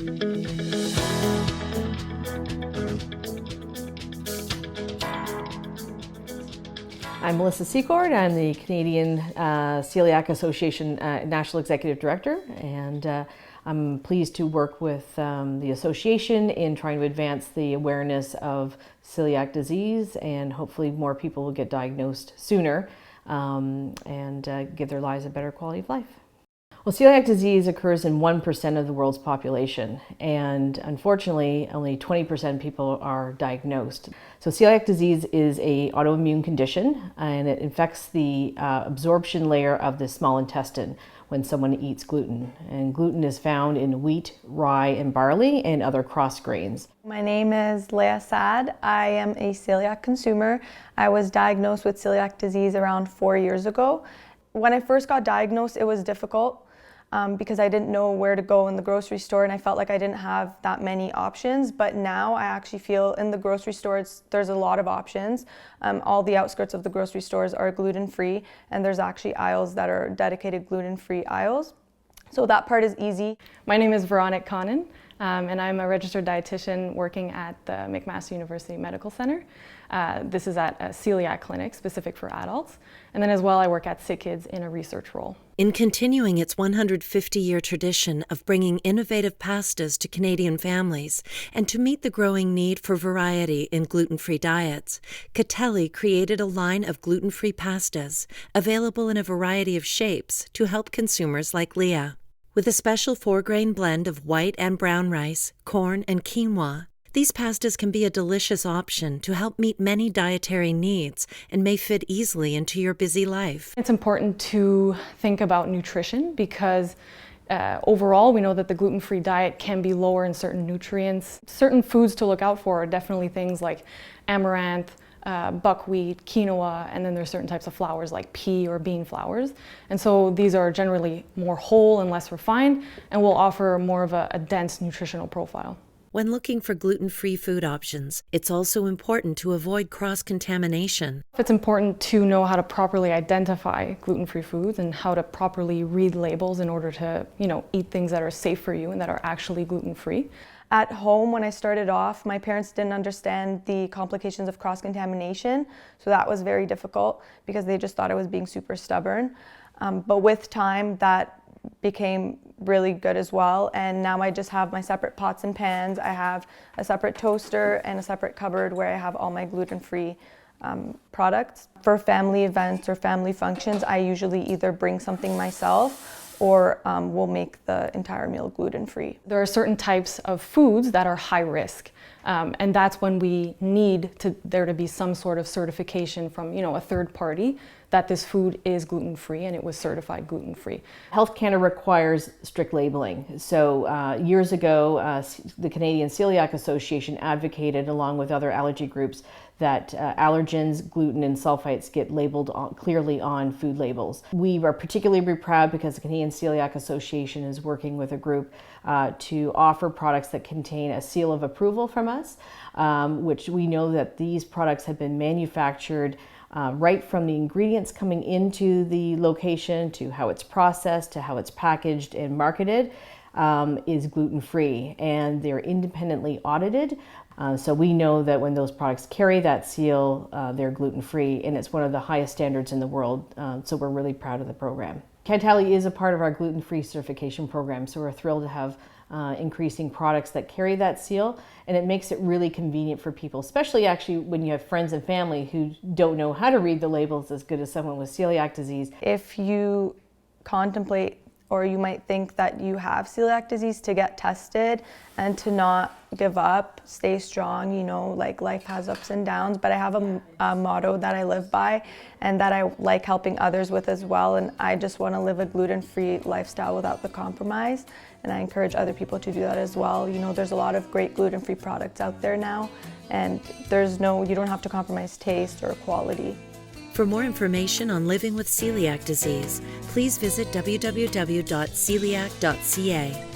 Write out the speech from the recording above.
I'm Melissa Secord. I'm the Canadian Celiac Association National Executive Director, and I'm pleased to work with the association in trying to advance the awareness of celiac disease, and hopefully more people will get diagnosed sooner and give their lives a better quality of life. Well, celiac disease occurs in 1% of the world's population, and unfortunately, only 20% of people are diagnosed. So celiac disease is an autoimmune condition, and it infects the absorption layer of the small intestine when someone eats gluten. And gluten is found in wheat, rye, and barley, and other cross grains. My name is Leah Sad. I am a celiac consumer. I was diagnosed with celiac disease around 4 years ago. When I first got diagnosed, it was difficult. Because I didn't know where to go in the grocery store, and I felt like I didn't have that many options. But now I actually feel in the grocery stores there's a lot of options. All the outskirts of the grocery stores are gluten-free, and there's actually aisles that are dedicated gluten-free aisles. So that part is easy. My name is Veronica Connon, and I'm a registered dietitian working at the McMaster University Medical Center. This is at a celiac clinic specific for adults. And then as well, I work at Sick Kids in a research role. In continuing its 150-year tradition of bringing innovative pastas to Canadian families and to meet the growing need for variety in gluten-free diets, Catelli created a line of gluten-free pastas available in a variety of shapes to help consumers like Leah. With a special 4-grain blend of white and brown rice, corn, and quinoa, these pastas can be a delicious option to help meet many dietary needs and may fit easily into your busy life. It's important to think about nutrition because overall we know that the gluten-free diet can be lower in certain nutrients. Certain foods to look out for are definitely things like amaranth, buckwheat, quinoa, and then there's certain types of flours like pea or bean flours. And so these are generally more whole and less refined and will offer more of a dense nutritional profile. When looking for gluten-free food options, it's also important to avoid cross-contamination. It's important to know how to properly identify gluten-free foods and how to properly read labels in order to, eat things that are safe for you and that are actually gluten-free. At home, when I started off, my parents didn't understand the complications of cross-contamination, so that was very difficult because they just thought I was being super stubborn. But with time, that became really good as well, and now I just have my separate pots and pans. I have a separate toaster and a separate cupboard where I have all my gluten-free products. For family events or family functions, I usually either bring something myself or we'll make the entire meal gluten-free. There are certain types of foods that are high risk, and that's when we need there to be some sort of certification from a third party that this food is gluten-free and it was certified gluten-free. Health Canada requires strict labeling. So years ago, the Canadian Celiac Association advocated, along with other allergy groups, that allergens, gluten, and sulfites get labeled clearly on food labels. We are particularly proud because the Canadian Celiac Association is working with a group to offer products that contain a seal of approval from us, which we know that these products have been manufactured right from the ingredients coming into the location to how it's processed to how it's packaged and marketed is gluten-free, and they're independently audited. So we know that when those products carry that seal, they're gluten-free, and it's one of the highest standards in the world. So we're really proud of the program. Catelli is a part of our gluten-free certification program, so we're thrilled to have increasing products that carry that seal, and it makes it really convenient for people, especially actually when you have friends and family who don't know how to read the labels as good as someone with celiac disease. If you contemplate or you might think that you have celiac disease, to get tested and to not give up, stay strong, like life has ups and downs, but I have a motto that I live by and that I like helping others with as well, and I just want to live a gluten-free lifestyle without the compromise, and I encourage other people to do that as well. There's a lot of great gluten-free products out there now, and you don't have to compromise taste or quality. For more information on living with celiac disease, please visit www.celiac.ca.